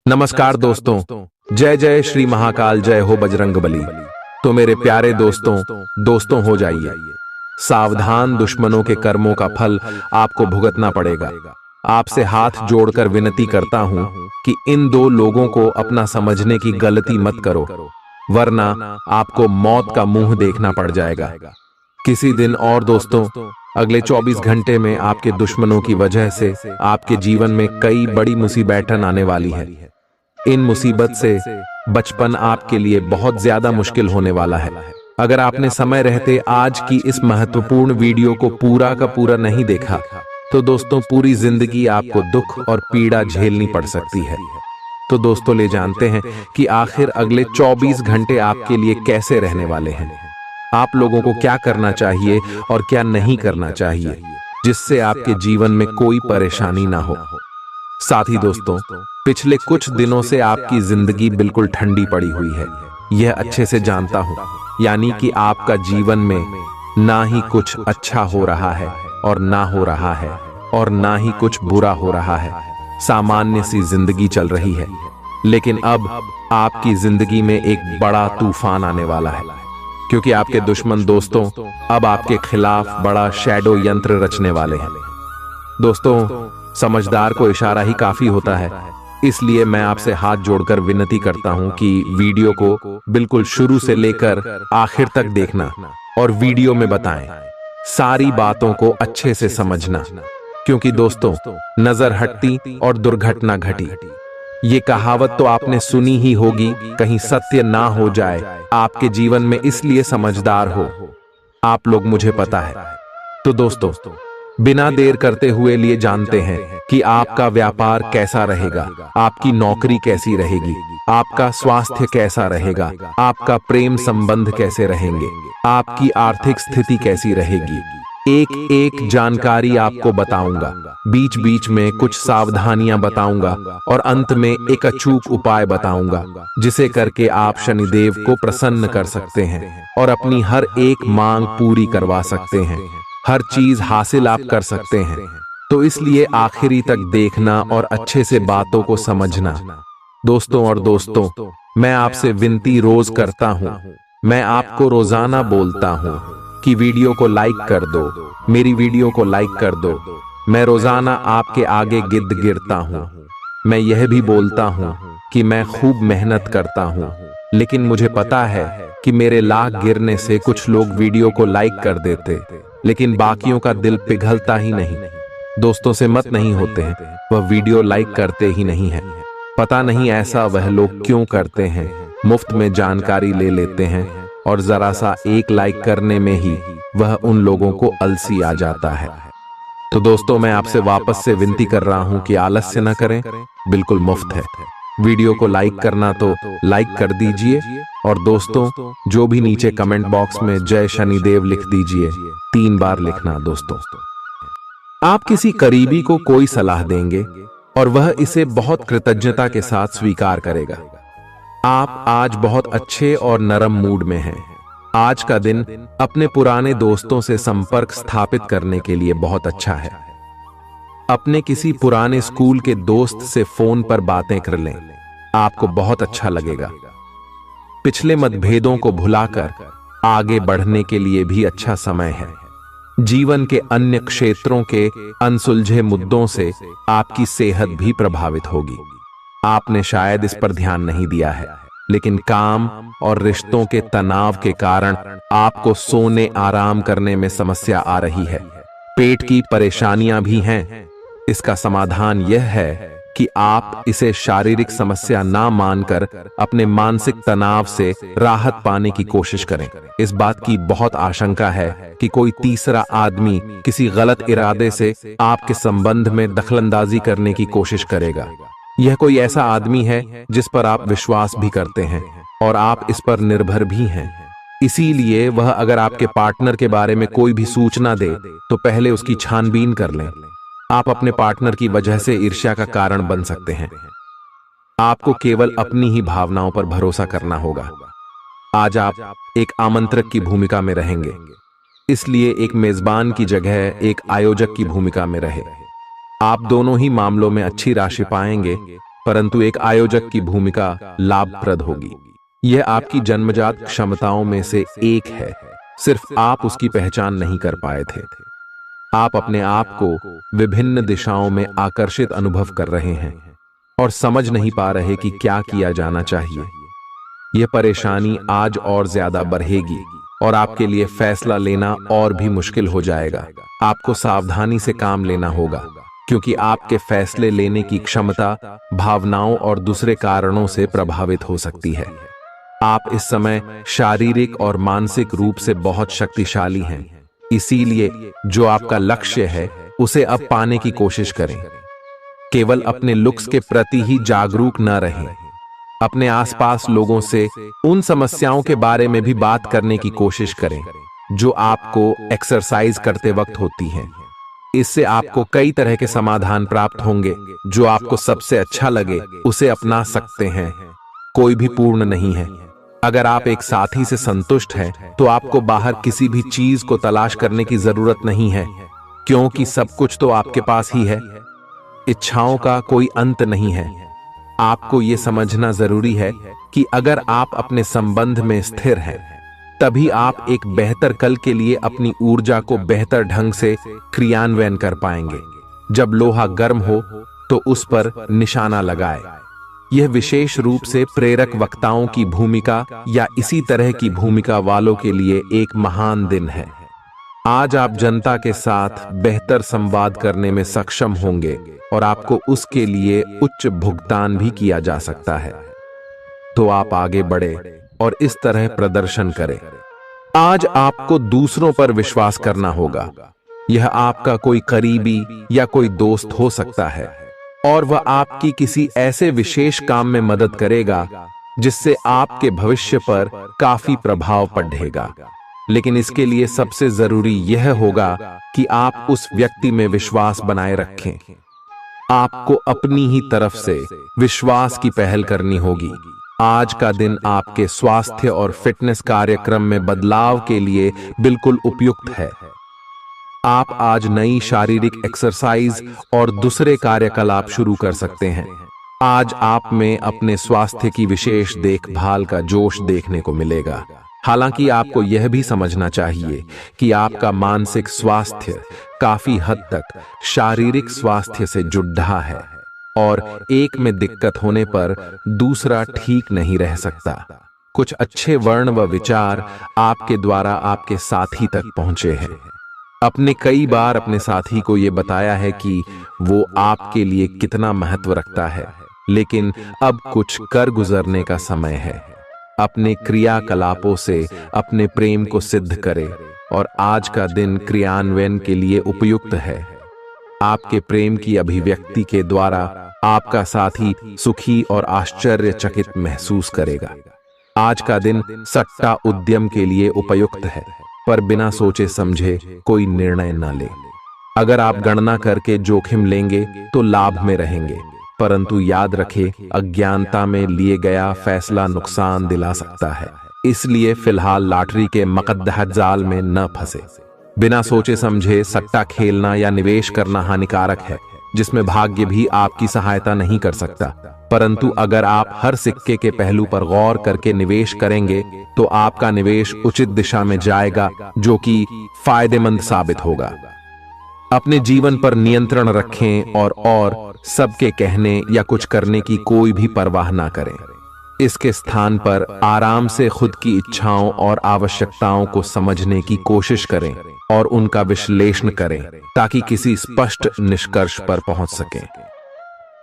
नमस्कार दोस्तों। जय जय श्री महाकाल, जय हो बजरंगबली। तो मेरे प्यारे दोस्तों हो जाइए सावधान। दुश्मनों के कर्मों का फल आपको भुगतना पड़ेगा। आपसे हाथ जोड़कर विनती करता हूं कि इन दो लोगों को अपना समझने की गलती मत करो, वरना आपको मौत का मुंह देखना पड़ जाएगा किसी दिन। और दोस्तों, अगले 24 घंटे में आपके दुश्मनों की वजह से आपके जीवन में कई बड़ी मुसीबतें आने वाली है। इन मुसीबत से बचपन आपके लिए बहुत ज्यादा मुश्किल होने वाला है। अगर आपने समय रहते आज की इस महत्वपूर्ण वीडियो को पूरा का पूरा नहीं देखा तो दोस्तों पूरी जिंदगी आपको दुख और पीड़ा झेलनी पड़ सकती है। तो दोस्तों, ले जानते हैं कि आखिर अगले 24 घंटे आपके लिए कैसे रहने वाले हैं। आप लोगों को क्या करना चाहिए और क्या नहीं करना चाहिए, जिससे आपके जीवन में कोई परेशानी ना हो। साथ ही दोस्तों, पिछले कुछ दिनों से आपकी जिंदगी बिल्कुल ठंडी पड़ी हुई है, यह अच्छे से जानता हूं। यानी कि आपका जीवन में ना ही कुछ अच्छा हो रहा है और ना हो रहा है और ना ही कुछ बुरा हो रहा है। सामान्य सी जिंदगी चल रही है, लेकिन अब आपकी जिंदगी में एक बड़ा तूफान आने वाला है, क्योंकि आपके दुश्मन दोस्तों अब आपके खिलाफ बड़ा शैडो यंत्र रचने वाले हैं। दोस्तों, समझदार को इशारा ही काफी होता है, इसलिए मैं आपसे हाथ जोड़कर विनती करता हूं कि वीडियो को बिल्कुल शुरू से लेकर आखिर तक देखना और वीडियो में बताएं सारी बातों को अच्छे से समझना, क्योंकि दोस्तों नजर हटती और दुर्घटना घटी। ये कहावत तो आपने सुनी ही होगी, कहीं सत्य ना हो जाए आपके जीवन में, इसलिए समझदार हो आप लोग, मुझे पता है। तो दोस्तों, बिना देर करते हुए लिए जानते हैं कि आपका व्यापार कैसा रहेगा, आपकी नौकरी कैसी रहेगी, आपका स्वास्थ्य कैसा रहेगा, आपका प्रेम संबंध कैसे रहेंगे, आपकी आर्थिक स्थिति कैसी रहेगी। एक एक जानकारी आपको बताऊंगा, बीच बीच में कुछ सावधानियां बताऊंगा और अंत में एक अचूक उपाय बताऊंगा, जिसे करके आप शनिदेव को प्रसन्न कर सकते हैं और अपनी हर एक मांग पूरी करवा सकते हैं, हर चीज हासिल आप कर सकते हैं। तो इसलिए आखिरी तक देखना और अच्छे से बातों को समझना। दोस्तों, मैं आपसे विनती रोज करता हूँ, मैं आपको रोजाना बोलता हूँ कि वीडियो को लाइक कर दो, मेरी वीडियो को लाइक कर दो। मैं रोजाना आपके आगे गिद्ध गिरता हूँ। मैं यह भी बोलता हूँ कि मैं खूब मेहनत करता हूँ, लेकिन मुझे पता है कि मेरे लाख गिरने से कुछ लोग वीडियो को लाइक कर देते, लेकिन बाकियों का दिल पिघलता ही नहीं। दोस्तों से मत नहीं होते हैं, वह वीडियो लाइक करते ही नहीं है। पता नहीं ऐसा वह लोग क्यों करते हैं। मुफ्त में जानकारी ले लेते हैं और जरा सा एक लाइक करने में ही वह उन लोगों को आलसी आ जाता है। तो दोस्तों, मैं आपसे वापस से विनती कर रहा हूं कि आलस्य न करें, बिल्कुल मुफ्त है। वीडियो को लाइक करना तो लाइक कर दीजिए, और दोस्तों जो भी नीचे कमेंट बॉक्स में जय शनिदेव लिख दीजिए, 3 बार लिखना। दोस्तों, आप किसी करीबी को कोई सलाह देंगे और वह इसे बहुत कृतज्ञता के साथ स्वीकार करेगा। आप आज बहुत अच्छे और नरम मूड में हैं। आज का दिन अपने पुराने दोस्तों से संपर्क स्थापित करने के लिए बहुत अच्छा है। अपने किसी पुराने स्कूल के दोस्त से फोन पर बातें कर लें, आपको बहुत अच्छा लगेगा। पिछले मतभेदों को भुलाकर आगे बढ़ने के लिए भी अच्छा समय है। जीवन के अन्य क्षेत्रों के अनसुलझे मुद्दों से आपकी सेहत भी प्रभावित होगी। आपने शायद इस पर ध्यान नहीं दिया है, लेकिन काम और रिश्तों के तनाव के कारण आपको सोने आराम करने में समस्या आ रही है। पेट की परेशानियां भी हैं। इसका समाधान यह है कि आप इसे शारीरिक समस्या ना मानकर अपने मानसिक तनाव से राहत पाने की कोशिश करें। इस बात की बहुत आशंका है कि कोई तीसरा आदमी किसी गलत इरादे से आपके संबंध में दखलंदाजी करने की कोशिश करेगा। यह कोई ऐसा आदमी है जिस पर आप विश्वास भी करते हैं और आप इस पर निर्भर भी हैं। इसीलिए वह अगर आपके पार्टनर के बारे में कोई भी सूचना दे तो पहले उसकी छानबीन कर लें। आप अपने पार्टनर की वजह से ईर्ष्या का कारण बन सकते हैं। आपको केवल अपनी ही भावनाओं पर भरोसा करना होगा। आज आप एक आमंत्रक की भूमिका में रहेंगे, इसलिए एक मेजबान की जगह एक आयोजक की भूमिका में रहे। आप दोनों ही मामलों में अच्छी राशि पाएंगे परंतु एक आयोजक की भूमिका लाभप्रद होगी। यह आपकी जन्मजात क्षमताओं में से एक है, सिर्फ आप उसकी पहचान नहीं कर पाए थे। आप अपने आप को विभिन्न दिशाओं में आकर्षित अनुभव कर रहे हैं और समझ नहीं पा रहे कि क्या किया जाना चाहिए। यह परेशानी आज और ज्यादा बढ़ेगी और आपके लिए फैसला लेना और भी मुश्किल हो जाएगा। आपको सावधानी से काम लेना होगा, क्योंकि आपके फैसले लेने की क्षमता भावनाओं और दूसरे कारणों से प्रभावित हो सकती है। आप इस समय शारीरिक और मानसिक रूप से बहुत शक्तिशाली हैं, इसीलिए जो आपका लक्ष्य है उसे अब पाने की कोशिश करें। केवल अपने लुक्स के प्रति ही जागरूक न रहें, अपने आसपास लोगों से उन समस्याओं के बारे में भी बात करने की कोशिश करें जो आपको एक्सरसाइज करते वक्त होती हैं। इससे आपको कई तरह के समाधान प्राप्त होंगे। जो आपको सबसे अच्छा लगे उसे अपना सकते हैं। कोई भी पूर्ण नहीं है। अगर आप एक साथी से संतुष्ट हैं तो आपको बाहर किसी भी चीज को तलाश करने की जरूरत नहीं है, क्योंकि सब कुछ तो आपके पास ही है। इच्छाओं का कोई अंत नहीं है। आपको यह समझना जरूरी है कि अगर आप अपने संबंध में स्थिर हैं, तभी आप एक बेहतर कल के लिए अपनी ऊर्जा को बेहतर ढंग से क्रियान्वयन कर पाएंगे। जब लोहा गर्म हो तो उस पर निशाना लगाए। यह विशेष रूप से प्रेरक वक्ताओं की भूमिका या इसी तरह की भूमिका वालों के लिए एक महान दिन है। आज आप जनता के साथ बेहतर संवाद करने में सक्षम होंगे और आपको उसके लिए उच्च भुगतान भी किया जा सकता है। तो आप आगे बढ़े और इस तरह प्रदर्शन करें। आज आपको दूसरों पर विश्वास करना होगा। यह आपका कोई करीबी या कोई दोस्त हो सकता है और वह आपकी किसी ऐसे विशेष काम में मदद करेगा जिससे आपके भविष्य पर काफी प्रभाव पड़ेगा। लेकिन इसके लिए सबसे जरूरी यह होगा कि आप उस व्यक्ति में विश्वास बनाए रखें। आपको अपनी ही तरफ से विश्वास की पहल करनी होगी। आज का दिन आपके स्वास्थ्य और फिटनेस कार्यक्रम में बदलाव के लिए बिल्कुल उपयुक्त है। आप आज नई शारीरिक एक्सरसाइज और दूसरे कार्यकलाप शुरू कर सकते हैं। आज आप में अपने स्वास्थ्य की विशेष देखभाल का जोश देखने को मिलेगा। हालांकि आपको यह भी समझना चाहिए कि आपका मानसिक स्वास्थ्य काफी हद तक शारीरिक स्वास्थ्य से जुड़ा है और एक में दिक्कत होने पर दूसरा ठीक नहीं रह सकता। कुछ अच्छे वर्ण व विचार आपके द्वारा आपके साथी तक पहुंचे हैं। अपने कई बार अपने साथी को यह बताया है कि वो आपके लिए कितना महत्व रखता है, लेकिन अब कुछ कर गुजरने का समय है। अपने क्रियाकलापों से अपने प्रेम को सिद्ध करें और आज का दिन क्रियान्वयन के लिए उपयुक्त है। आपके प्रेम की अभिव्यक्ति के द्वारा आपका साथी सुखी और आश्चर्यचकित महसूस करेगा। आज का दिन सट्टा उद्यम के लिए उपयुक्त है, पर बिना सोचे समझे कोई निर्णय न ले। अगर आप गणना करके जोखिम लेंगे तो लाभ में रहेंगे, परंतु याद रखें, अज्ञानता में लिए गया फैसला नुकसान दिला सकता है। इसलिए फिलहाल लॉटरी के मकद्दह जाल में न फंसे। बिना सोचे समझे सट्टा खेलना या निवेश करना हानिकारक है, जिसमें भाग्य भी आपकी सहायता नहीं कर सकता। परंतु अगर आप हर सिक्के के पहलू पर गौर करके निवेश करेंगे तो आपका निवेश उचित दिशा में जाएगा, जो कि फायदेमंद साबित होगा। अपने जीवन पर नियंत्रण रखें और सबके कहने या कुछ करने की कोई भी परवाह ना करें। इसके स्थान पर आराम से खुद की इच्छाओं और आवश्यकताओं को समझने की कोशिश करें और उनका विश्लेषण करें, ताकि किसी स्पष्ट निष्कर्ष पर पहुंच सकें।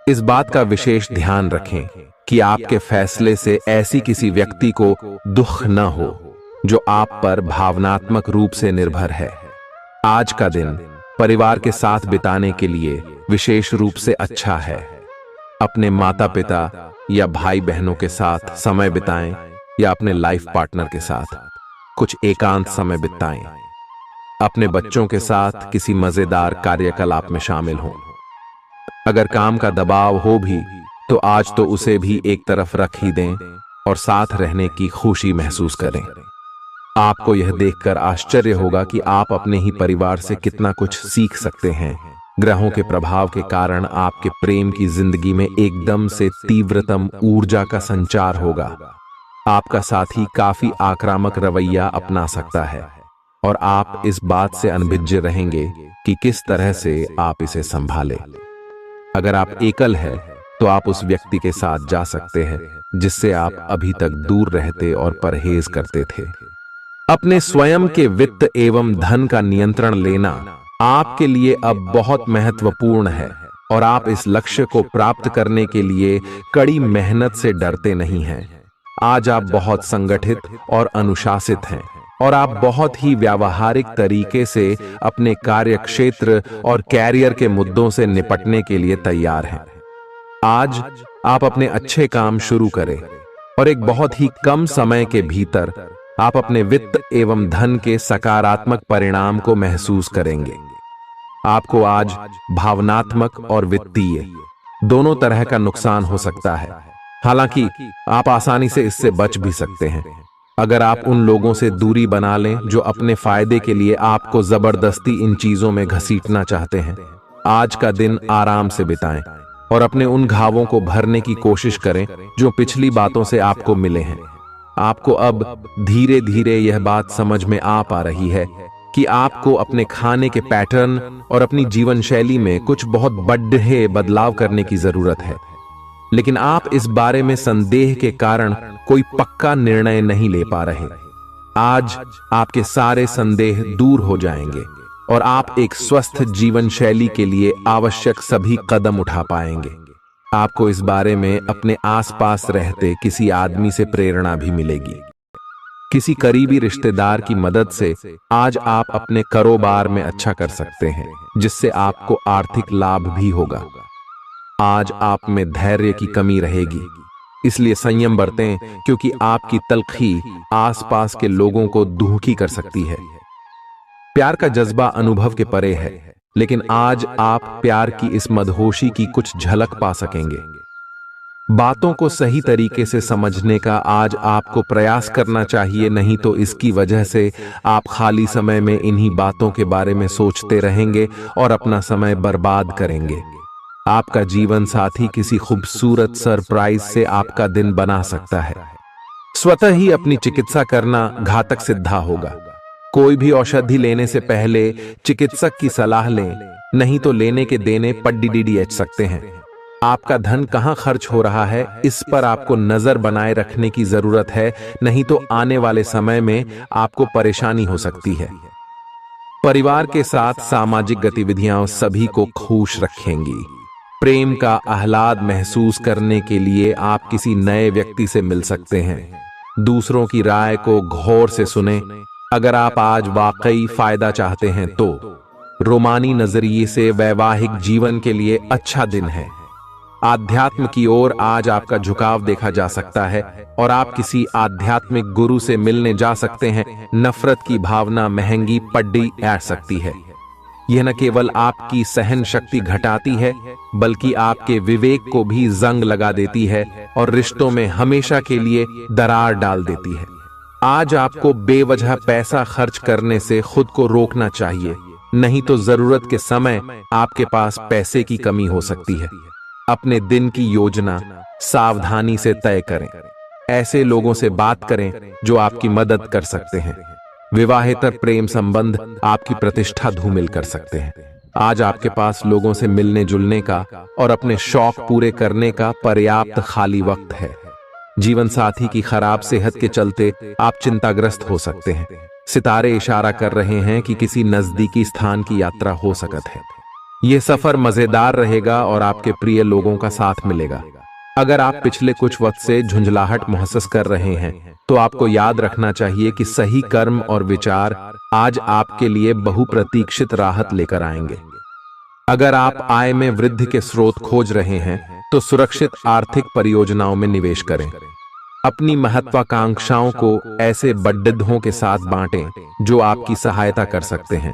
इस बात का विशेष ध्यान रखें कि आपके फैसले से ऐसी किसी व्यक्ति को दुख न हो जो आप पर भावनात्मक रूप से निर्भर है। आज का दिन परिवार के साथ बिताने के लिए विशेष रूप से अच्छा है। अपने माता पिता या भाई बहनों के साथ समय बिताएं या अपने लाइफ पार्टनर के साथ कुछ एकांत समय बिताएं। अपने बच्चों के साथ किसी मजेदार कार्यकलाप में शामिल हों। अगर काम का दबाव हो भी तो आज तो उसे भी एक तरफ रख ही दें और साथ रहने की खुशी महसूस करें। आपको यह देखकर आश्चर्य होगा कि आप अपने ही परिवार से कितना कुछ सीख सकते हैं। ग्रहों के प्रभाव के कारण आपके प्रेम की जिंदगी में एकदम से तीव्रतम ऊर्जा का संचार होगा। आपका साथी काफी आक्रामक रवैया अपना सकता है और आप इस बात से अनभिज्ञ रहेंगे कि किस तरह से आप इसे संभालें। अगर आप एकल हैं, तो आप उस व्यक्ति के साथ जा सकते हैं जिससे आप अभी तक दूर रहते और परहेज करते थे। अपने स्वयं के वित्त एवं धन का नियंत्रण लेना आपके लिए अब बहुत महत्वपूर्ण है और आप इस लक्ष्य को प्राप्त करने के लिए कड़ी मेहनत से डरते नहीं हैं। आज आप बहुत संगठित और अनुशासित हैं और आप बहुत ही व्यावहारिक तरीके से अपने कार्यक्षेत्र और कैरियर के मुद्दों से निपटने के लिए तैयार हैं। आज आप अपने अच्छे काम शुरू करें और एक बहुत ही कम समय के भीतर आप अपने वित्त एवं धन के सकारात्मक परिणाम को महसूस करेंगे। आपको आज भावनात्मक और वित्तीय दोनों तरह का नुकसान हो सकता है। हालांकि आप आसानी से इससे बच भी सकते हैं अगर आप उन लोगों से दूरी बना लें जो अपने फायदे के लिए आपको जबरदस्ती इन चीजों में घसीटना चाहते हैं। आज का दिन आराम से बिताएं और अपने उन घावों को भरने की कोशिश करें जो पिछली बातों से आपको मिले हैं। आपको अब धीरे धीरे यह बात समझ में आ पा रही है कि आपको अपने खाने के पैटर्न और अपनी जीवन शैली में कुछ बहुत बड़े बदलाव करने की जरूरत है, लेकिन आप इस बारे में संदेह के कारण कोई पक्का निर्णय नहीं ले पा रहे। आज आपके सारे संदेह दूर हो जाएंगे और आप एक स्वस्थ जीवन शैली के लिए आवश्यक सभी कदम उठा पाएंगे। आपको इस बारे में अपने आसपास रहते किसी आदमी से प्रेरणा भी मिलेगी। किसी करीबी रिश्तेदार की मदद से आज आप अपने कारोबार में अच्छा कर सकते हैं, जिससे आपको आर्थिक लाभ भी होगा। आज आप में धैर्य की कमी रहेगी, इसलिए संयम बरतें क्योंकि आपकी तलखी आसपास के लोगों को दुखी कर सकती है। प्यार का जज्बा अनुभव के परे है, लेकिन आज आप प्यार की इस मदहोशी की कुछ झलक पा सकेंगे। बातों को सही तरीके से समझने का आज आपको प्रयास करना चाहिए, नहीं तो इसकी वजह से आप खाली समय में इन्हीं बातों के बारे में सोचते रहेंगे और अपना समय बर्बाद करेंगे। आपका जीवन साथी किसी खूबसूरत सरप्राइज से आपका दिन बना सकता है। स्वतः ही अपनी चिकित्सा करना घातक सिद्धा होगा। कोई भी औषधि लेने से पहले चिकित्सक की सलाह लें, नहीं तो लेने के देने पड्डीडीएच सकते हैं। आपका धन कहां खर्च हो रहा है, इस पर आपको नजर बनाए रखने की जरूरत है, नहीं तो आने वाले समय में आपको परेशानी हो सकती है। परिवार के साथ सामाजिक गतिविधियां सभी को खुश रखेंगी। प्रेम का आह्लाद महसूस करने के लिए आप किसी नए व्यक्ति से मिल सकते हैं। दूसरों की राय को गौर से सुनें। अगर आप आज वाकई फायदा चाहते हैं तो रोमानी नजरिए से वैवाहिक जीवन के लिए अच्छा दिन है। आध्यात्म की ओर आज आपका झुकाव देखा जा सकता है और आप किसी आध्यात्मिक गुरु से मिलने जा सकते हैं। नफरत की भावना महंगी पड्डी आ सकती है। यह न केवल आपकी सहन शक्ति घटाती है, बल्कि आपके विवेक को भी जंग लगा देती है और रिश्तों में हमेशा के लिए दरार डाल देती है। आज आपको बेवजह पैसा खर्च करने से खुद को रोकना चाहिए, नहीं तो जरूरत के समय आपके पास पैसे की कमी हो सकती है। अपने दिन की योजना सावधानी से तय करें। ऐसे लोगों से बात करें जो आपकी मदद कर सकते हैं। विवाहेतर प्रेम संबंध आपकी प्रतिष्ठा धूमिल कर सकते हैं। आज आपके पास लोगों से मिलने जुलने का और अपने शौक पूरे करने का पर्याप्त खाली वक्त है। जीवन साथी की खराब सेहत के चलते आप चिंताग्रस्त हो सकते हैं। सितारे इशारा कर रहे हैं कि किसी नजदीकी स्थान की यात्रा हो सकती है। यह सफर मजेदार रहेगा और आपके प्रिय लोगों का साथ मिलेगा। अगर आप पिछले कुछ वक्त से झुंझलाहट महसूस कर रहे हैं, तो आपको याद रखना चाहिए कि सही कर्म और विचार आज आपके लिए बहुप्रतीक्षित राहत लेकर आएंगे। अगर आप आय में वृद्धि के स्रोत खोज रहे हैं, तो सुरक्षित आर्थिक परियोजनाओं में निवेश करें। अपनी महत्वाकांक्षाओं को ऐसे बड्ढों के साथ बांटें जो आपकी सहायता कर सकते हैं।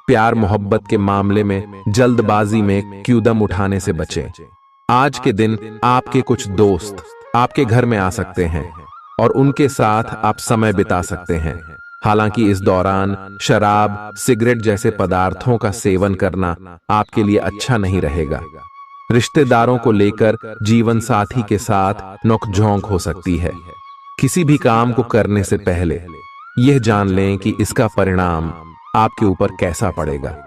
प्यार मोहब्बत के मामले में जल्दबाजी में कदम उठाने से बचें। आज के दिन आपके कुछ दोस्त आपके घर में आ सकते हैं और उनके साथ आप समय बिता सकते हैं। हालांकि इस दौरान शराब, सिगरेट जैसे पदार्थों का सेवन करना आपके लिए अच्छा नहीं रहेगा। रिश्तेदारों को लेकर जीवन साथी के साथ नोकझोंक हो सकती है। किसी भी काम को करने से पहले यह जान लें कि इसका परिणाम आपके ऊपर कैसा पड़ेगा।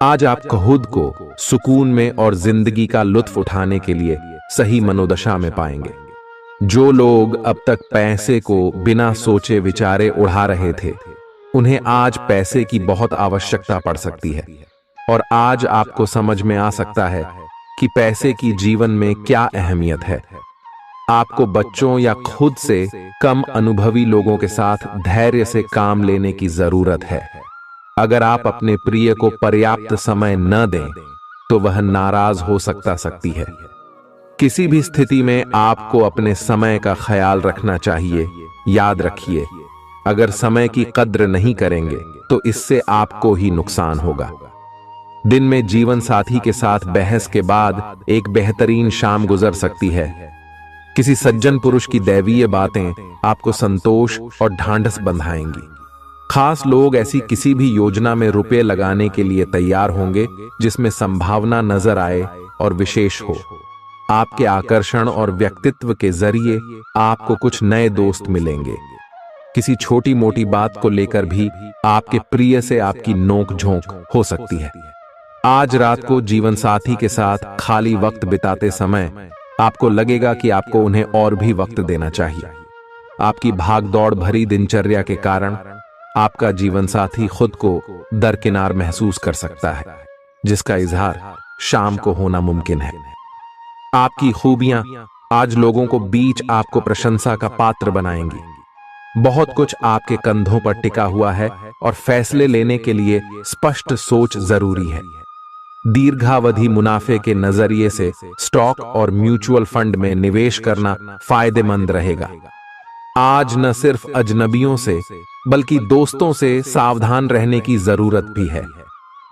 आज आप खुद को सुकून में और जिंदगी का लुत्फ उठाने के लिए सही मनोदशा में पाएंगे। जो लोग अब तक पैसे को बिना सोचे विचारे उड़ा रहे थे, उन्हें आज पैसे की बहुत आवश्यकता पड़ सकती है। और आज आपको समझ में आ सकता है कि पैसे की जीवन में क्या अहमियत है। आपको बच्चों या खुद से कम अनुभवी लोगों के साथ धैर्य से काम लेने की जरूरत है। अगर आप अपने प्रिय को पर्याप्त समय न दें तो वह नाराज हो सकती है। किसी भी स्थिति में आपको अपने समय का ख्याल रखना चाहिए। याद रखिए, अगर समय की कद्र नहीं करेंगे तो इससे आपको ही नुकसान होगा। दिन में जीवन साथी के साथ बहस के बाद एक बेहतरीन शाम गुजर सकती है। किसी सज्जन पुरुष की दैवीय बातें आपको संतोष और ढांढस बंधाएंगी। खास लोग ऐसी किसी भी योजना में रुपए लगाने के लिए तैयार होंगे जिसमें संभावना नजर आए और विशेष हो। आपके आकर्षण और व्यक्तित्व के जरिए आपको कुछ नए दोस्त मिलेंगे। किसी छोटी मोटी बात को लेकर भी आपके प्रिय से आपकी नोक-झोंक हो सकती है। आज रात को जीवन साथी के साथ खाली वक्त बिताते समय आपको लगेगा कि आपको उन्हें और भी वक्त देना चाहिए। आपकी भागदौड़ भरी दिनचर्या के कारण आपका जीवन साथी खुद को दरकिनार महसूस कर सकता है, जिसका इजहार शाम को होना मुमकिन है। आपकी खूबियां आज लोगों को बीच आपको प्रशंसा का पात्र बनाएंगी। बहुत कुछ आपके कंधों पर टिका हुआ है और फैसले लेने के लिए स्पष्ट सोच जरूरी है। दीर्घावधि मुनाफे के नजरिए से स्टॉक और म्यूचुअल फंड में निवेश करना फायदेमंद रहेगा। आज न सिर्फ अजनबियों से बल्कि दोस्तों से सावधान रहने की जरूरत भी है।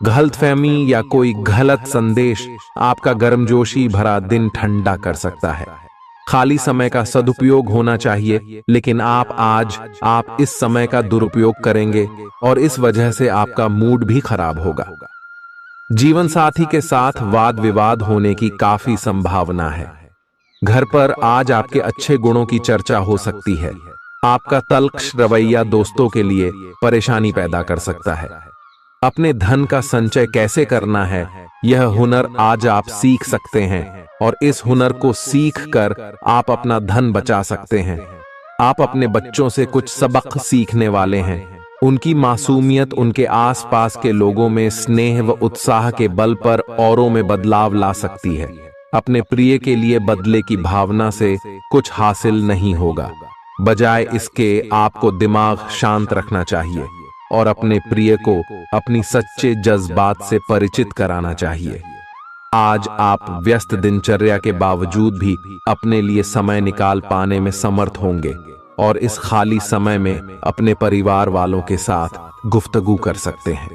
गलतफहमी या कोई गलत संदेश आपका गर्मजोशी भरा दिन ठंडा कर सकता है। खाली समय का सदुपयोग होना चाहिए, लेकिन आप इस समय का दुरुपयोग करेंगे और इस वजह से आपका मूड भी खराब होगा। जीवन साथी के साथ वाद विवाद होने की काफी संभावना है। घर पर आज आपके अच्छे गुणों की चर्चा हो सकती है। आपका तल्ख रवैया दोस्तों के लिए परेशानी पैदा कर सकता है। अपने धन का संचय कैसे करना है, यह हुनर आज आप सीख सकते हैं और इस हुनर को सीख कर आप अपना धन बचा सकते हैं। आप अपने बच्चों से कुछ सबक सीखने वाले हैं। उनकी मासूमियत उनके आसपास के लोगों में स्नेह व उत्साह के बल पर औरों में बदलाव ला सकती है। अपने प्रिय के लिए बदले की भावना से कुछ हासिल नहीं होगा। बजाय इसके आपको दिमाग शांत रखना चाहिए और अपने प्रिय को अपनी सच्चे जज्बात से परिचित कराना चाहिए। आज आप व्यस्त दिनचर्या के बावजूद भी अपने लिए समय निकाल पाने में समर्थ होंगे और इस खाली समय में अपने परिवार वालों के साथ गुफ्तगू कर सकते हैं।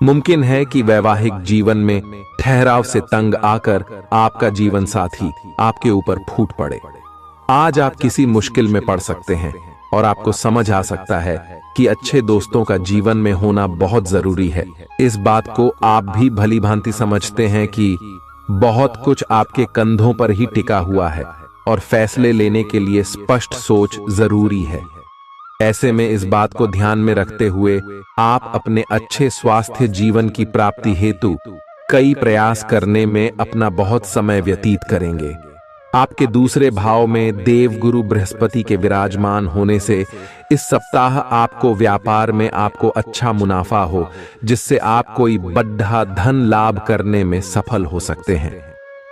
मुमकिन है कि वैवाहिक जीवन में ठहराव से तंग आकर आपका जीवन साथी आपके ऊपर फूट पड़े। आज आप किसी मुश्किल में पड़ सकते हैं और आपको समझ आ सकता है कि अच्छे दोस्तों का जीवन में होना बहुत जरूरी है। इस बात को आप भी भली भांति समझते हैं कि बहुत कुछ आपके कंधों पर ही टिका हुआ है और फैसले लेने के लिए स्पष्ट सोच जरूरी है। ऐसे में इस बात को ध्यान में रखते हुए आप अपने अच्छे स्वास्थ्य जीवन की प्राप्ति हेतु कई प्रयास करने में अपना बहुत समय व्यतीत करेंगे। आपके दूसरे भाव में देवगुरु बृहस्पति के विराजमान होने से इस सप्ताह आपको व्यापार में आपको अच्छा मुनाफा हो, जिससे आप कोई बड़ा धन लाभ करने में सफल हो सकते हैं।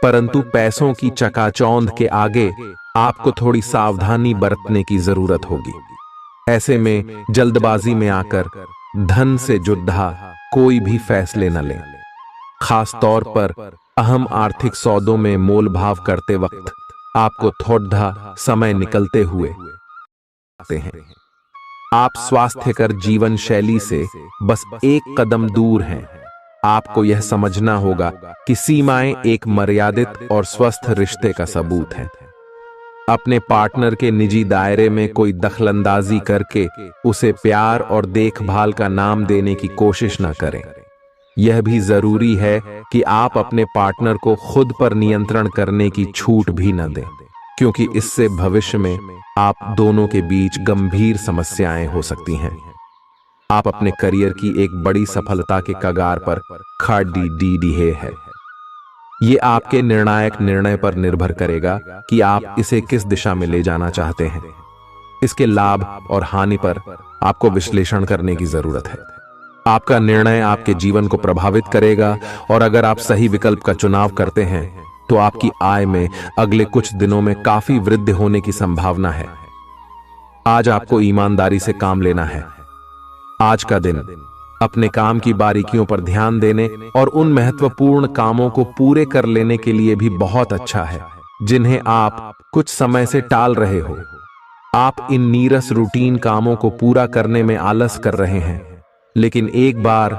परंतु पैसों की चकाचौंध के आगे आपको थोड़ी सावधानी बरतने की जरूरत होगी। ऐसे में जल्दबाजी में आकर धन से जुड़ा कोई भी फैसले न लें। खास तौर पर अहम आर्थिक सौदों में मोल भाव करते वक्त आपको थोड़ा समय निकलते हुए हैं। आप स्वास्थ्यकर जीवन शैली से बस एक कदम दूर हैं। आपको यह समझना होगा कि सीमाएं एक मर्यादित और स्वस्थ रिश्ते का सबूत हैं। अपने पार्टनर के निजी दायरे में कोई दखलंदाजी करके उसे प्यार और देखभाल का नाम देने की कोशिश न करें। यह भी जरूरी है कि आप अपने पार्टनर को खुद पर नियंत्रण करने की छूट भी न दें, क्योंकि इससे भविष्य में आप दोनों के बीच गंभीर समस्याएं हो सकती हैं। आप अपने करियर की एक बड़ी सफलता के कगार पर खड़ी है। ये आपके निर्णायक निर्णय पर निर्भर करेगा कि आप इसे किस दिशा में ले जाना चाहते हैं। इसके लाभ और हानि पर आपको विश्लेषण करने की जरूरत है। आपका निर्णय आपके जीवन को प्रभावित करेगा, और अगर आप सही विकल्प का चुनाव करते हैं तो आपकी आय में अगले कुछ दिनों में काफी वृद्धि होने की संभावना है। आज आपको ईमानदारी से काम लेना है। आज का दिन अपने काम की बारीकियों पर ध्यान देने और उन महत्वपूर्ण कामों को पूरे कर लेने के लिए भी बहुत अच्छा है जिन्हें आप कुछ समय से टाल रहे हो। आप इन नीरस रूटीन कामों को पूरा करने में आलस कर रहे हैं, लेकिन एक बार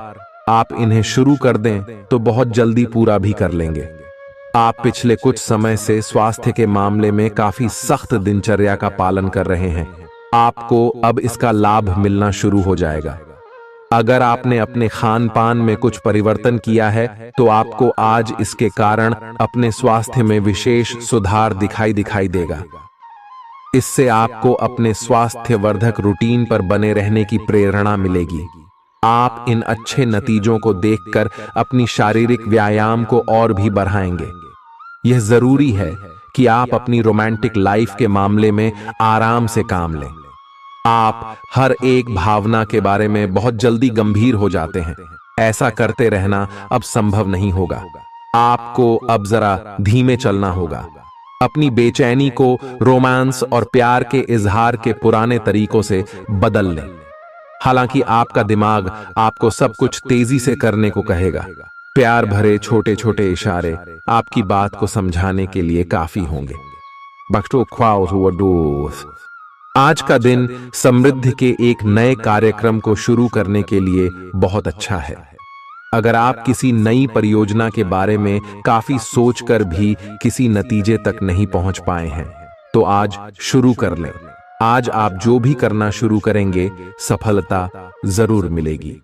आप इन्हें शुरू कर दें तो बहुत जल्दी पूरा भी कर लेंगे। आप पिछले कुछ समय से स्वास्थ्य के मामले में काफी सख्त दिनचर्या का पालन कर रहे हैं। आपको अब इसका लाभ मिलना शुरू हो जाएगा। अगर आपने अपने खान पान में कुछ परिवर्तन किया है तो आपको आज इसके कारण अपने स्वास्थ्य में विशेष सुधार दिखाई देगा। इससे आपको अपने स्वास्थ्यवर्धक रूटीन पर बने रहने की प्रेरणा मिलेगी। आप इन अच्छे नतीजों को देखकर अपनी शारीरिक व्यायाम को और भी बढ़ाएंगे। यह जरूरी है कि आप अपनी रोमांटिक लाइफ के मामले में आराम से काम लें। आप हर एक भावना के बारे में बहुत जल्दी गंभीर हो जाते हैं। ऐसा करते रहना अब संभव नहीं होगा। आपको अब जरा धीमे चलना होगा। अपनी बेचैनी को रोमांस और प्यार के इजहार के पुराने तरीकों से बदल लें। हालांकि आपका दिमाग आपको सब कुछ तेजी से करने को कहेगा। प्यार भरे छोटे छोटे इशारे आपकी बात को समझाने के लिए काफी होंगे। आज का दिन समृद्धि के एक नए कार्यक्रम को शुरू करने के लिए बहुत अच्छा है। अगर आप किसी नई परियोजना के बारे में काफी सोचकर भी किसी नतीजे तक नहीं पहुंच पाए हैं, तो आज शुरू कर लें। आज आप जो भी करना शुरू करेंगे, सफलता जरूर मिलेगी।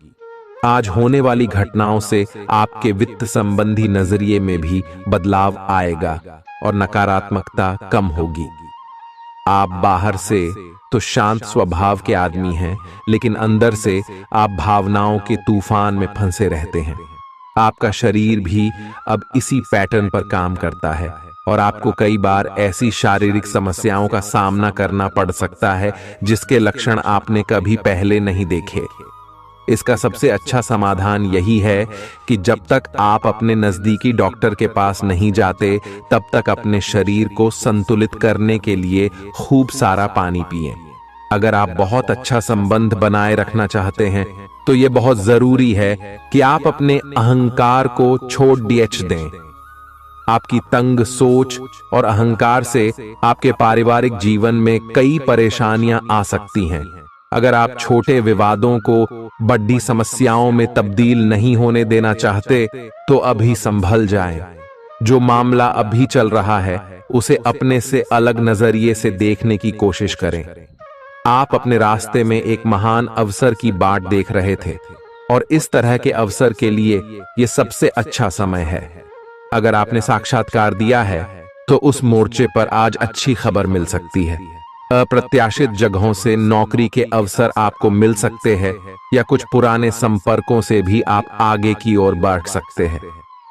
आज होने वाली घटनाओं से आपके वित्त संबंधी नजरिए में भी बदलाव आएगा और नकारात्मकता कम होगी। आप बाहर से तो शांत स्वभाव के आदमी हैं, लेकिन अंदर से आप भावनाओं के तूफान में फंसे रहते हैं। आपका शरीर भी अब इसी पैटर्न पर काम करता है और आपको कई बार ऐसी शारीरिक समस्याओं का सामना करना पड़ सकता है जिसके लक्षण आपने कभी पहले नहीं देखे। इसका सबसे अच्छा समाधान यही है कि जब तक आप अपने नजदीकी डॉक्टर के पास नहीं जाते, तब तक अपने शरीर को संतुलित करने के लिए खूब सारा पानी पिएं। अगर आप बहुत अच्छा संबंध बनाए रखना चाहते हैं तो यह बहुत जरूरी है कि आप अपने अहंकार को छोड़ दें। आपकी तंग सोच और अहंकार से आपके पारिवारिक जीवन में कई परेशानियां आ सकती हैं। अगर आप छोटे विवादों को बड़ी समस्याओं में तब्दील नहीं होने देना चाहते, तो अभी संभल जाएं। जो मामला अभी चल रहा है उसे अपने से अलग नजरिए से देखने की कोशिश करें। आप अपने रास्ते में एक महान अवसर की बाट देख रहे थे और इस तरह के अवसर के लिए यह सबसे अच्छा समय है। अगर आपने साक्षात्कार दिया है तो उस मोर्चे पर आज अच्छी खबर मिल सकती है। अप्रत्याशित जगहों से नौकरी के अवसर आपको मिल सकते हैं या कुछ पुराने संपर्कों से भी आप आगे की ओर बढ़ सकते हैं।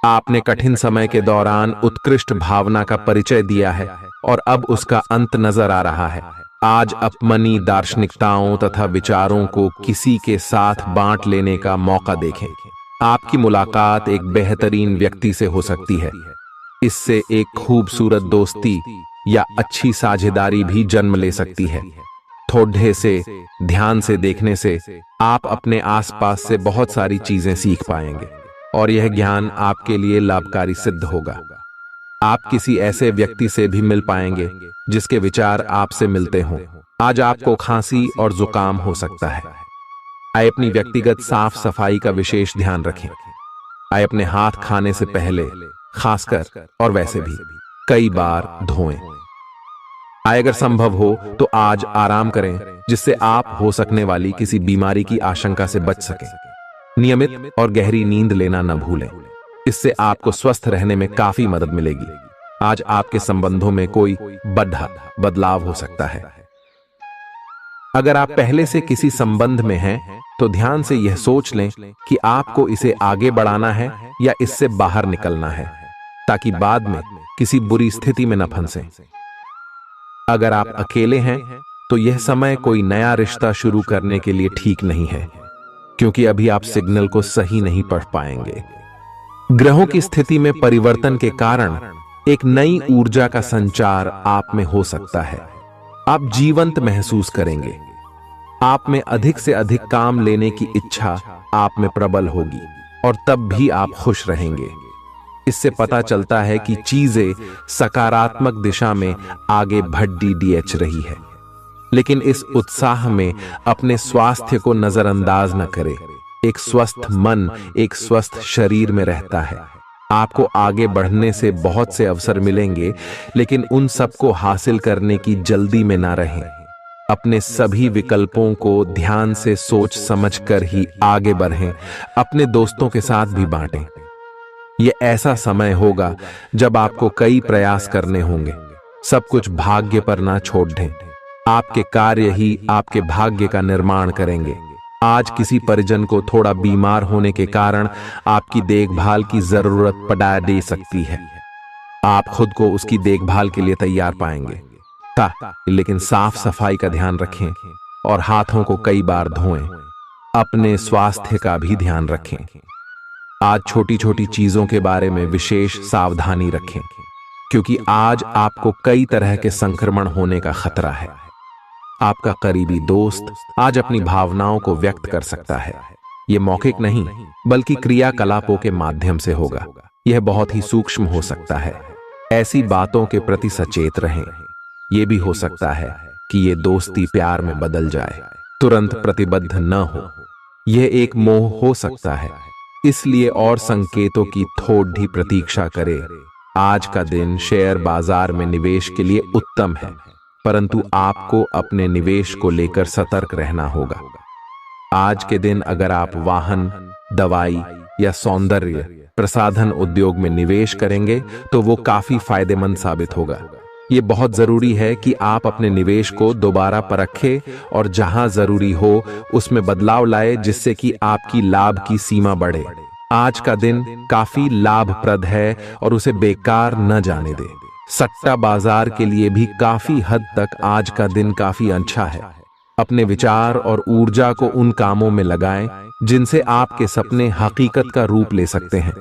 आपने कठिन समय के दौरान उत्कृष्ट भावना का परिचय दिया है और अब उसका अंत नजर आ रहा है। आज अपनी दार्शनिकताओं तथा विचारों को किसी के साथ बांट लेने का मौका देखें। आपकी मुलाकात एक बेहतरीन व्यक्ति से हो सकती है। इससे एक खूबसूरत दोस्ती या अच्छी साझेदारी भी जन्म ले सकती है। थोड़े से ध्यान से देखने से आप अपने आसपास से बहुत सारी चीजें सीख पाएंगे और यह ज्ञान आपके लिए लाभकारी सिद्ध होगा। आप किसी ऐसे व्यक्ति से भी मिल पाएंगे जिसके विचार आपसे मिलते हों। आज आपको खांसी और जुकाम हो सकता है। आए अपनी व्यक्तिगत साफ सफाई का विशेष ध्यान रखें। आए अपने हाथ खाने से पहले खासकर और वैसे भी कई बार धोएं। अगर संभव हो तो आज आराम करें, जिससे आप हो सकने वाली किसी बीमारी की आशंका से बच सकें। नियमित और गहरी नींद लेना न भूलें, इससे आपको स्वस्थ रहने में काफी मदद मिलेगी। आज आपके संबंधों में कोई बड़ा बदलाव हो सकता है। अगर आप पहले से किसी संबंध में हैं, तो ध्यान से यह सोच लें कि आपको इसे आगे बढ़ाना है या इससे बाहर निकलना है, ताकि बाद में किसी बुरी स्थिति में न फंसें। अगर आप अकेले हैं, तो यह समय कोई नया रिश्ता शुरू करने के लिए ठीक नहीं है, क्योंकि अभी आप सिग्नल को सही नहीं पढ़ पाएंगे। ग्रहों की स्थिति में परिवर्तन के कारण एक नई ऊर्जा का संचार आप में हो सकता है। आप जीवंत महसूस करेंगे। आप में अधिक से अधिक काम लेने की इच्छा आप में प्रबल होगी, और तब भी आप खुश रहेंगे। इससे पता चलता है कि चीजें सकारात्मक दिशा में आगे बढ़ रही है। लेकिन इस उत्साह में अपने स्वास्थ्य को नजरअंदाज न करें। एक स्वस्थ मन एक स्वस्थ शरीर में रहता है। आपको आगे बढ़ने से बहुत से अवसर मिलेंगे, लेकिन उन सबको हासिल करने की जल्दी में ना रहें। अपने सभी विकल्पों को ध्यान से सोच समझकर ही आगे बढ़ें। अपने दोस्तों के साथ भी बांटें। यह ऐसा समय होगा जब आपको कई प्रयास करने होंगे। सब कुछ भाग्य पर ना छोड़ दें। आपके कार्य ही आपके भाग्य का निर्माण करेंगे। आज किसी परिजन को थोड़ा बीमार होने के कारण आपकी देखभाल की जरूरत पड़ा दे सकती है। आप खुद को उसकी देखभाल के लिए तैयार पाएंगे, लेकिन साफ सफाई का ध्यान रखें और हाथों को कई बार धोएं। अपने स्वास्थ्य का भी ध्यान रखें। आज छोटी छोटी चीजों के बारे में विशेष सावधानी रखें, क्योंकि आज आपको कई तरह के संक्रमण होने का खतरा है। आपका करीबी दोस्त आज अपनी भावनाओं को व्यक्त कर सकता है। यह मौखिक नहीं, बल्कि क्रियाकलापों के माध्यम से होगा। यह बहुत ही सूक्ष्म हो सकता है। ऐसी बातों के प्रति सचेत रहें। यह भी हो सकता है कि यह दोस्ती प्यार में बदल जाए। तुरंत प्रतिबद्ध न हो। यह एक मोह हो सकता है, इसलिए और संकेतों की थोड़ी प्रतीक्षा करें। आज का दिन शेयर बाजार में निवेश के लिए उत्तम है, परंतु आपको अपने निवेश को लेकर सतर्क रहना होगा। आज के दिन अगर आप वाहन, दवाई या सौंदर्य प्रसाधन उद्योग में निवेश करेंगे, तो वो काफी फायदेमंद साबित होगा। ये बहुत जरूरी है कि आप अपने निवेश को दोबारा परखें और जहां जरूरी हो उसमें बदलाव लाए, जिससे कि आपकी लाभ की सीमा बढ़े। आज का दिन काफी लाभप्रद है और उसे बेकार न जाने दें। सट्टा बाजार के लिए भी काफी हद तक आज का दिन काफी अच्छा है। अपने विचार और ऊर्जा को उन कामों में लगाएं जिनसे आपके सपने हकीकत का रूप ले सकते हैं।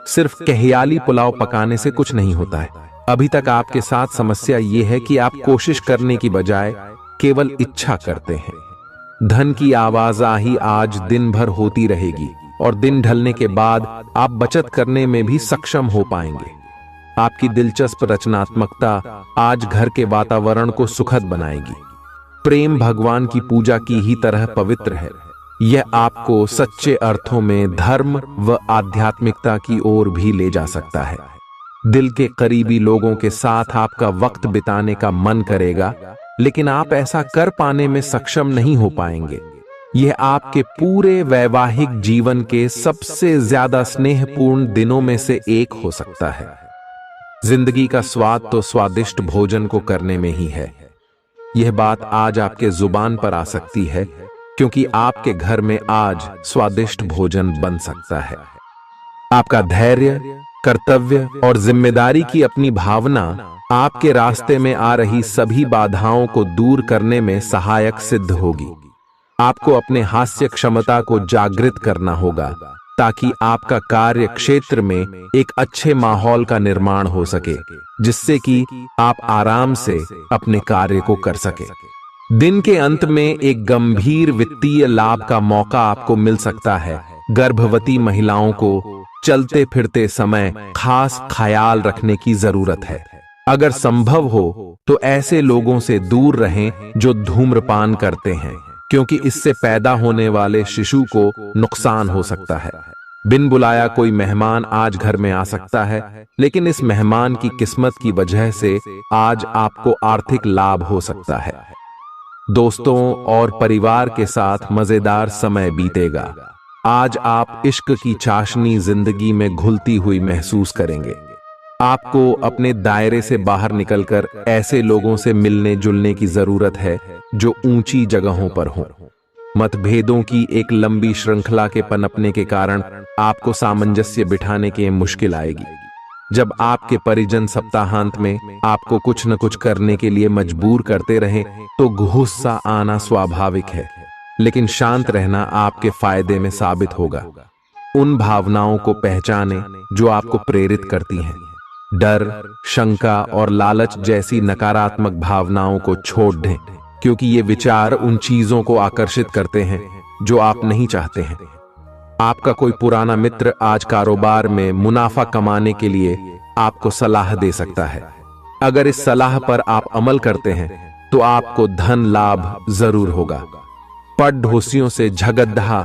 सिर्फ कहियाली पुलाव पकाने से कुछ नहीं होता है। अभी तक आपके साथ समस्या यह है कि आप कोशिश करने की बजाय केवल इच्छा करते हैं। धन की आवाजाही आज दिन भर होती रहेगी और दिन ढलने के बाद आप बचत करने में भी सक्षम हो पाएंगे। आपकी दिलचस्प रचनात्मकता आज घर के वातावरण को सुखद बनाएगी। प्रेम भगवान की पूजा की ही तरह पवित्र है। यह आपको सच्चे अर्थों में धर्म व आध्यात्मिकता की ओर भी ले जा सकता है। दिल के करीबी लोगों के साथ आपका वक्त बिताने का मन करेगा, लेकिन आप ऐसा कर पाने में सक्षम नहीं हो पाएंगे। यह आपके पूरे वैवाहिक जीवन के सबसे ज्यादा स्नेहपूर्ण दिनों में से एक हो सकता है। जिंदगी का स्वाद तो स्वादिष्ट भोजन को करने में ही है। यह बात आज आपके जुबान पर आ सकती है, क्योंकि आपके घर में आज स्वादिष्ट भोजन बन सकता है। आपका धैर्य, कर्तव्य और जिम्मेदारी की अपनी भावना आपके रास्ते में आ रही सभी बाधाओं को दूर करने में सहायक सिद्ध होगी। आपको अपने हास्य क्षमता को जागृत करना होगा, ताकि आपका कार्य क्षेत्र में एक अच्छे माहौल का निर्माण हो सके, जिससे कि आप आराम से अपने कार्य को कर सके। दिन के अंत में एक गंभीर वित्तीय लाभ का मौका आपको मिल सकता है। गर्भवती महिलाओं को चलते फिरते समय खास ख्याल रखने की जरूरत है। अगर संभव हो तो ऐसे लोगों से दूर रहें जो धूम्रपान करते हैं, क्योंकि इससे पैदा होने वाले शिशु को नुकसान हो सकता है। बिन बुलाया कोई मेहमान आज घर में आ सकता है, लेकिन इस मेहमान की किस्मत की वजह से आज आपको आर्थिक लाभ हो सकता है। दोस्तों और परिवार के साथ मजेदार समय बीतेगा। आज आप इश्क की चाशनी जिंदगी में घुलती हुई महसूस करेंगे। आपको अपने दायरे से बाहर निकलकर ऐसे लोगों से मिलने जुलने की जरूरत है जो ऊंची जगहों पर हों। मतभेदों की एक लंबी श्रृंखला के पनपने के कारण आपको सामंजस्य बिठाने की मुश्किल आएगी। जब आपके परिजन सप्ताहांत में आपको कुछ न कुछ करने के लिए मजबूर करते रहें तो गुस्सा आना स्वाभाविक है, लेकिन शांत रहना आपके फायदे में साबित होगा। उन भावनाओं को पहचानें जो आपको प्रेरित करती हैं। डर, शंका और लालच जैसी नकारात्मक भावनाओं को छोड़ दें, क्योंकि ये विचार उन चीजों को आकर्षित करते हैं जो आप नहीं चाहते हैं। आपका कोई पुराना मित्र आज कारोबार में मुनाफा कमाने के लिए आपको सलाह दे सकता है। अगर इस सलाह पर आप अमल करते हैं तो आपको धन लाभ जरूर होगा। पड़ोसियों से झगड़ा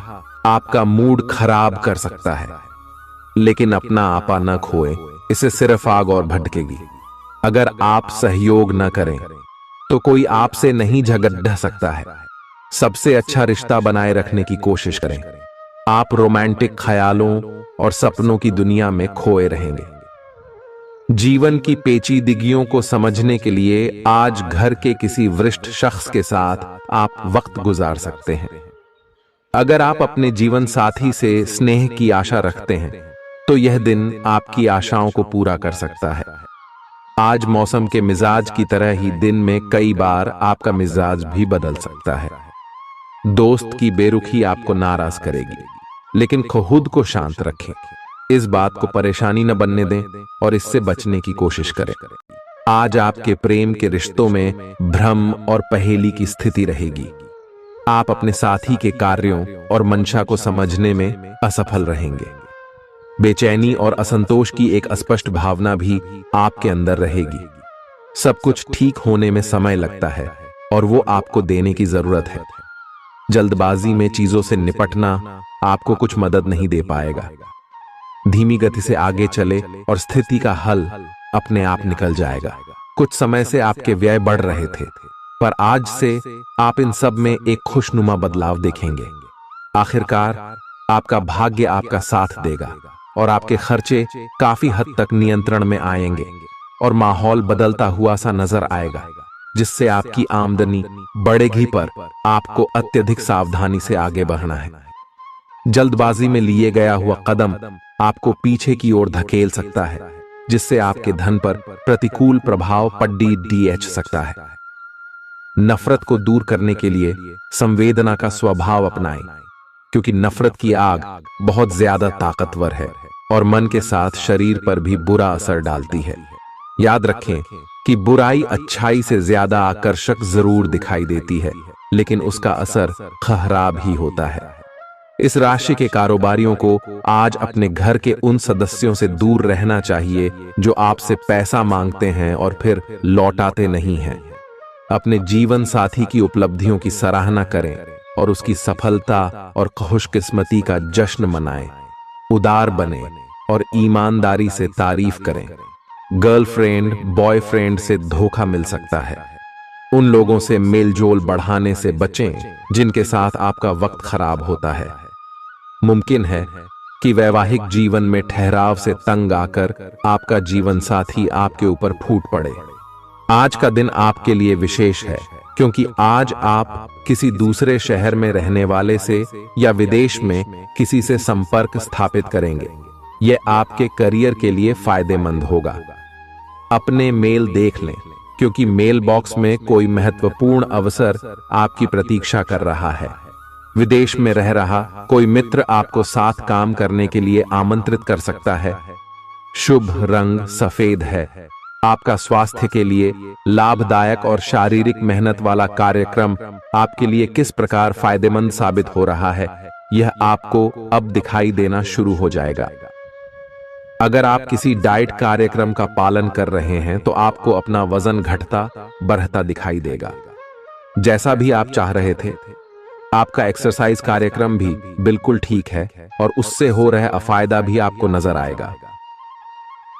आपका मूड खराब कर सकता है, लेकिन अपना आपा न खोए, इससे सिर्फ आग और भड़केगी। अगर आप सहयोग न करें तो कोई आपसे नहीं झगड़ सकता है। सबसे अच्छा रिश्ता बनाए रखने की कोशिश करें। आप रोमांटिक ख्यालों और सपनों की दुनिया में खोए रहेंगे। जीवन की पेचीदगियों को समझने के लिए आज घर के किसी वरिष्ठ शख्स के साथ आप वक्त गुजार सकते हैं। अगर आप अपने जीवन साथी से स्नेह की आशा रखते हैं तो यह दिन आपकी आशाओं को पूरा कर सकता है। आज मौसम के मिजाज की तरह ही दिन में कई बार आपका मिजाज भी बदल सकता है। दोस्त की बेरुखी आपको नाराज करेगी, लेकिन खुद को शांत रखें। इस बात को परेशानी न बनने दें और इससे बचने की कोशिश करें। आज आपके प्रेम के रिश्तों में भ्रम और पहेली की स्थिति रहेगी। आप अपने साथी के कार्यों और मंशा को समझने में असफल रहेंगे। बेचैनी और असंतोष की एक अस्पष्ट भावना भी आपके अंदर रहेगी। सब कुछ ठीक होने में समय लगता है और वो आपको देने की जरूरत है। जल्दबाजी में चीजों से निपटना आपको कुछ मदद नहीं दे पाएगा। धीमी गति से आगे चले और स्थिति का हल अपने आप निकल जाएगा। कुछ समय से आपके व्यय बढ़ रहे थे, पर आज से आप इन सब में एक खुशनुमा बदलाव देखेंगे। आखिरकार आपका भाग्य आपका साथ देगा और आपके खर्चे काफी हद तक नियंत्रण में आएंगे और माहौल बदलता हुआ सा नजर आएगा, जिससे आपकी आमदनी बढ़ेगी, पर आपको अत्यधिक सावधानी से आगे बढ़ना है। जल्दबाजी में लिए गया हुआ कदम आपको पीछे की ओर धकेल सकता है, जिससे आपके धन पर प्रतिकूल प्रभाव पड़ सकता है। नफरत को दूर करने के लिए संवेदना का स्वभाव अपनाएं, क्योंकि नफरत की आग बहुत ज्यादा ताकतवर है और मन के साथ शरीर पर भी बुरा असर डालती है। याद रखें कि बुराई अच्छाई से ज्यादा आकर्षक जरूर दिखाई देती है, लेकिन उसका असर खराब ही होता है। इस राशि के कारोबारियों को आज अपने घर के उन सदस्यों से दूर रहना चाहिए जो आपसे पैसा मांगते हैं और फिर लौटाते नहीं हैं। अपने जीवन साथी की उपलब्धियों की सराहना करें और उसकी सफलता और खुशकिस्मती का जश्न मनाएं। उदार बने और ईमानदारी से तारीफ करें। गर्लफ्रेंड बॉयफ्रेंड से धोखा मिल सकता है। उन लोगों से मेलजोल बढ़ाने से बचें जिनके साथ आपका वक्त खराब होता है। मुमकिन है कि वैवाहिक जीवन में ठहराव से तंग आकर आपका जीवन साथी आपके ऊपर फूट पड़े। आज का दिन आपके लिए विशेष है, क्योंकि आज आप किसी दूसरे शहर में रहने वाले से या विदेश में किसी से संपर्क स्थापित करेंगे। यह आपके करियर के लिए फायदेमंद होगा। अपने मेल देख लें, क्योंकि मेल बॉक्स में कोई महत्वपूर्ण अवसर आपकी प्रतीक्षा कर रहा है। विदेश में रह रहा कोई मित्र आपको साथ काम करने के लिए आमंत्रित कर सकता है। शुभ रंग सफेद है। आपका स्वास्थ्य के लिए लाभदायक और शारीरिक मेहनत वाला कार्यक्रम आपके लिए किस प्रकार फायदेमंद साबित हो रहा है, यह आपको अब दिखाई देना शुरू हो जाएगा। अगर आप किसी डाइट कार्यक्रम का पालन कर रहे हैं तो आपको अपना वजन घटता बढ़ता दिखाई देगा, जैसा भी आप चाह रहे थे। आपका एक्सरसाइज कार्यक्रम भी बिल्कुल ठीक है और उससे हो रहा अफायदा भी आपको नजर आएगा।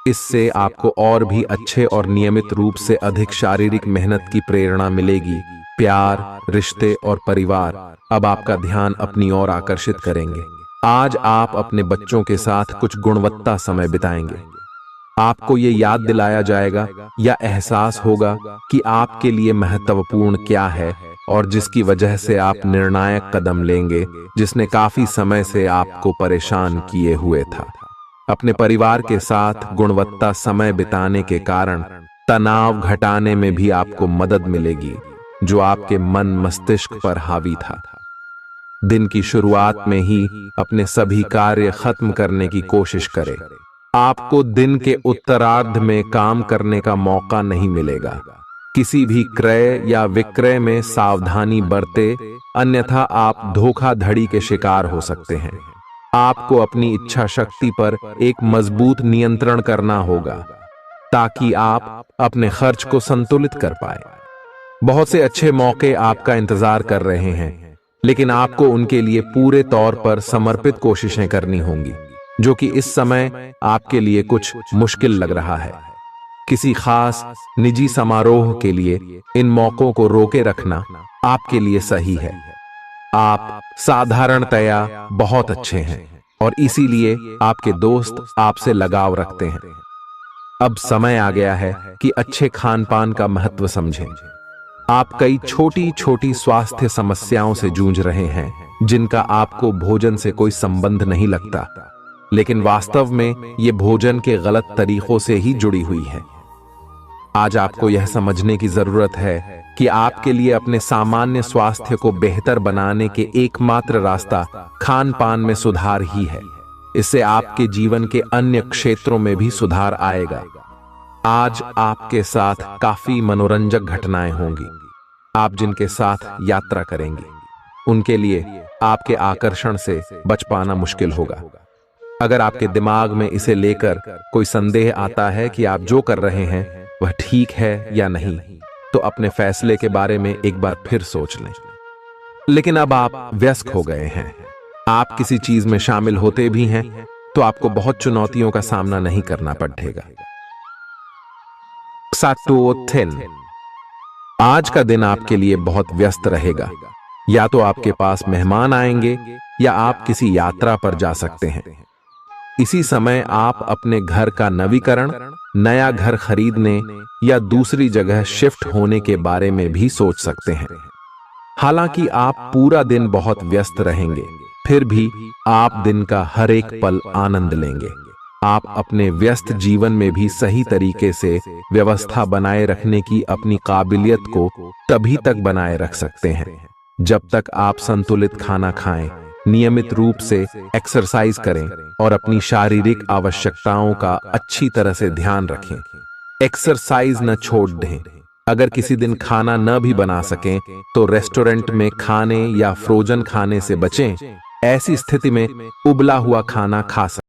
इससे आपको और भी अच्छे और नियमित रूप से अधिक शारीरिक मेहनत की प्रेरणा मिलेगी। प्यार, रिश्ते और परिवार अब आपका ध्यान अपनी ओर आकर्षित करेंगे। आज आप अपने बच्चों के साथ कुछ गुणवत्ता समय बिताएंगे। आपको ये याद दिलाया जाएगा या एहसास होगा कि आपके लिए महत्वपूर्ण क्या है और जिसकी वजह से आप निर्णायक कदम लेंगे, जिसने काफी समय से आपको परेशान किए हुए था। अपने परिवार के साथ गुणवत्ता समय बिताने के कारण तनाव घटाने में भी आपको मदद मिलेगी, जो आपके मन मस्तिष्क पर हावी था। दिन की शुरुआत में ही अपने सभी कार्य खत्म करने की कोशिश करें। आपको दिन के उत्तरार्ध में काम करने का मौका नहीं मिलेगा। किसी भी क्रय या विक्रय में सावधानी बरते, अन्यथा आप धोखाधड़ी के शिकार हो सकते हैं। आपको अपनी इच्छा शक्ति पर एक मजबूत नियंत्रण करना होगा ताकि आप अपने खर्च को संतुलित कर पाए। बहुत से अच्छे मौके आपका इंतजार कर रहे हैं, लेकिन आपको उनके लिए पूरे तौर पर समर्पित कोशिशें करनी होंगी, जो कि इस समय आपके लिए कुछ मुश्किल लग रहा है। किसी खास निजी समारोह के लिए इन मौकों को रोके रखना आपके लिए सही है। आप साधारणतया बहुत अच्छे हैं और इसीलिए आपके दोस्त आपसे लगाव रखते हैं। अब समय आ गया है कि अच्छे खान पान का महत्व समझें। आप कई छोटी छोटी स्वास्थ्य समस्याओं से जूझ रहे हैं, जिनका आपको भोजन से कोई संबंध नहीं लगता, लेकिन वास्तव में ये भोजन के गलत तरीकों से ही जुड़ी हुई है। आज आपको यह समझने की जरूरत है कि आपके लिए अपने सामान्य स्वास्थ्य को बेहतर बनाने के एकमात्र रास्ता खान पान में सुधार ही है। इससे आपके जीवन के अन्य क्षेत्रों में भी सुधार आएगा। आज आपके साथ काफी मनोरंजक घटनाएं होंगी। आप जिनके साथ यात्रा करेंगे, उनके लिए आपके आकर्षण से बच पाना मुश्किल होगा। अगर आपके दिमाग में इसे लेकर कोई संदेह आता है कि आप जो कर रहे हैं वह ठीक है या नहीं, तो अपने फैसले के बारे में एक बार फिर सोच लें। लेकिन अब आप व्यस्त हो गए हैं। आप किसी चीज में शामिल होते भी हैं तो आपको बहुत चुनौतियों का सामना नहीं करना पड़ेगा। आज का दिन आपके लिए बहुत व्यस्त रहेगा। या तो आपके पास मेहमान आएंगे या आप किसी यात्रा पर जा सकते हैं। इसी समय आप अपने घर का नवीकरण, नया घर खरीदने या दूसरी जगह शिफ्ट होने के बारे में भी सोच सकते हैं। हालांकि आप पूरा दिन बहुत व्यस्त रहेंगे, फिर भी आप दिन का हर एक पल आनंद लेंगे। आप अपने व्यस्त जीवन में भी सही तरीके से व्यवस्था बनाए रखने की अपनी काबिलियत को तभी तक बनाए रख सकते हैं जब तक आप संतुलित खाना खाएं, नियमित रूप से एक्सरसाइज करें और अपनी शारीरिक आवश्यकताओं का अच्छी तरह से ध्यान रखें। एक्सरसाइज न छोड़ दें। अगर किसी दिन खाना न भी बना सकें तो रेस्टोरेंट में खाने या फ्रोजन खाने से बचें। ऐसी स्थिति में उबला हुआ खाना खा सकते हैं।